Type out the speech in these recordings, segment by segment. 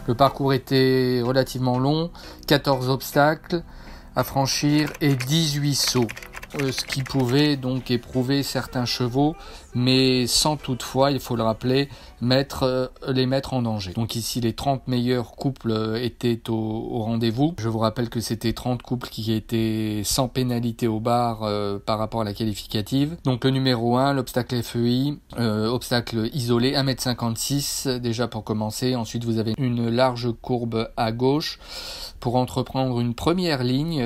Le parcours était relativement long, 14 obstacles à franchir et 18 sauts. Ce qui pouvait donc éprouver certains chevaux, mais sans toutefois, il faut le rappeler, les mettre en danger. Donc ici, les 30 meilleurs couples étaient au rendez-vous. Je vous rappelle que c'était 30 couples qui étaient sans pénalité au bar par rapport à la qualificative. Donc le numéro 1, l'obstacle FEI, obstacle isolé, 1,56 m déjà pour commencer. Ensuite, vous avez une large courbe à gauche pour entreprendre une première ligne,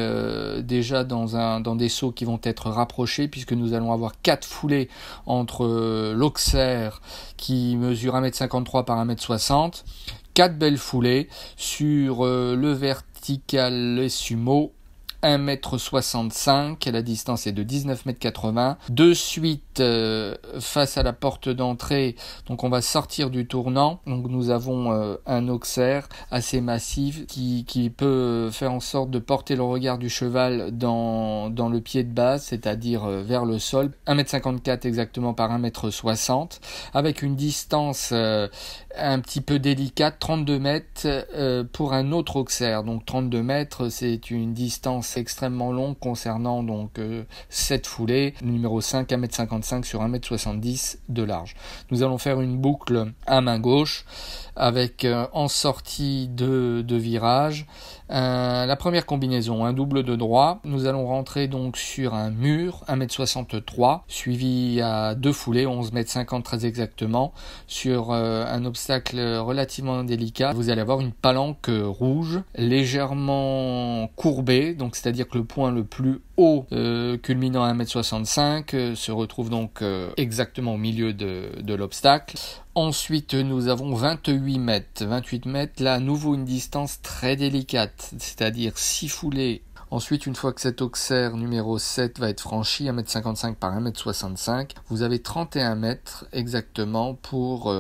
déjà dans des sauts qui vont être rapprochés, puisque nous allons avoir 4 foulées entre l'Auxerre qui mesure 1,53 m par 1,60 m, 4 belles foulées sur le vertical sumo, 1,65 m, la distance est de 19,80 m. De suite, face à la porte d'entrée, donc on va sortir du tournant. Donc nous avons un Auxerre assez massif qui peut faire en sorte de porter le regard du cheval dans le pied de base, c'est-à-dire vers le sol. 1,54 m exactement par 1,60 m, avec une distance un petit peu délicate, 32 mètres pour un autre Auxerre. Donc 32 mètres, c'est une distance extrêmement longue concernant donc cette foulée. Numéro 5, 1,55 m sur 1,70 m de large. Nous allons faire une boucle à main gauche avec en sortie de virage la première combinaison, un double de droit. Nous allons rentrer donc sur un mur 1,63 m suivi à 2 foulées, 11,50 m très exactement, sur un obstacle relativement délicat. Vous allez avoir une palanque rouge légèrement courbée, donc c'est-à-dire que le point le plus haut culminant à 1,65 m se retrouve donc exactement au milieu de l'obstacle. Ensuite, nous avons 28 mètres. 28 mètres, là, à nouveau une distance très délicate, c'est-à-dire 6 foulées. Ensuite, une fois que cet Auxerre numéro 7 va être franchi, 1,55 m par 1,65 m, vous avez 31 mètres exactement pour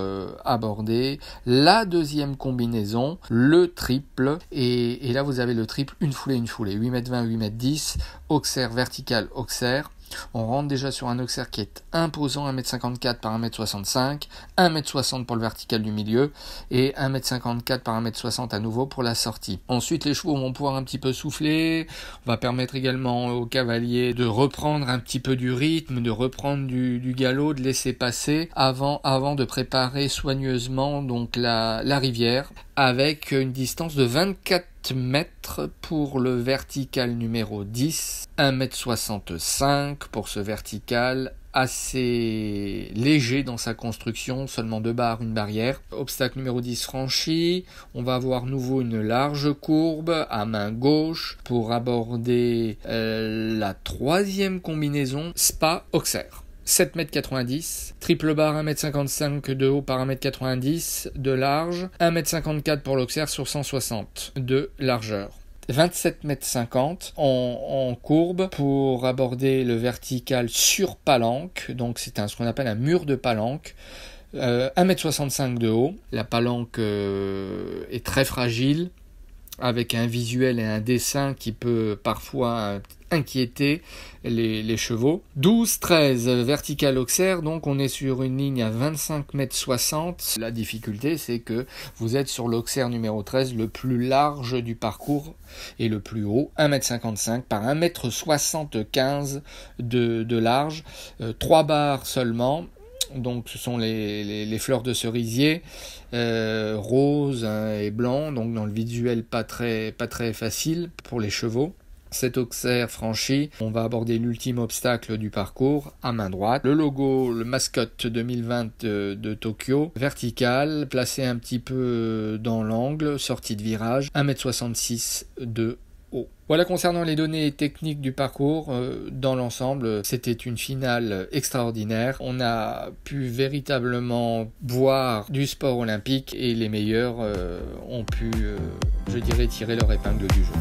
aborder la deuxième combinaison, le triple. Et là, vous avez le triple, une foulée, 8,20 m, 8,10 m, Auxerre vertical, Auxerre. On rentre déjà sur un Auxerre qui est imposant, 1,54 m par 1,65 m, 1,60 m pour le vertical du milieu et 1,54 m par 1,60 m à nouveau pour la sortie. Ensuite, les chevaux vont pouvoir un petit peu souffler. On va permettre également aux cavaliers de reprendre un petit peu du rythme, de reprendre du galop, de laisser passer avant de préparer soigneusement donc la rivière avec une distance de 24 mètres pour le vertical numéro 10, 1,65 m pour ce vertical assez léger dans sa construction, seulement 2 barres, une barrière. Obstacle numéro 10 franchi, on va avoir nouveau une large courbe à main gauche pour aborder la troisième combinaison Spa-Auxerre. 7,90 m, triple barre 1,55 m de haut par 1,90 m de large, 1,54 m pour l'Auxerre sur 160 de largeur. 27,50 m en courbe pour aborder le vertical sur palanque, donc c'est ce qu'on appelle un mur de palanque. 1,65 m de haut, la palanque est très fragile, avec un visuel et un dessin qui peut parfois inquiéter les chevaux. 12-13 vertical Auxerre, donc on est sur une ligne à 25,60 m. La difficulté, c'est que vous êtes sur l'Auxerre numéro 13, le plus large du parcours et le plus haut, 1,55 m par 1,75 m de large, 3 barres seulement. Donc ce sont les fleurs de cerisier rose et blanc, donc dans le visuel pas très facile pour les chevaux. Cet Auxerre franchi, on va aborder l'ultime obstacle du parcours à main droite. Le logo, le mascotte 2020 de Tokyo, vertical, placé un petit peu dans l'angle, sortie de virage, 1,66 m de haut. Voilà concernant les données techniques du parcours, dans l'ensemble, c'était une finale extraordinaire. On a pu véritablement voir du sport olympique et les meilleurs ont pu, tirer leur épingle du jeu.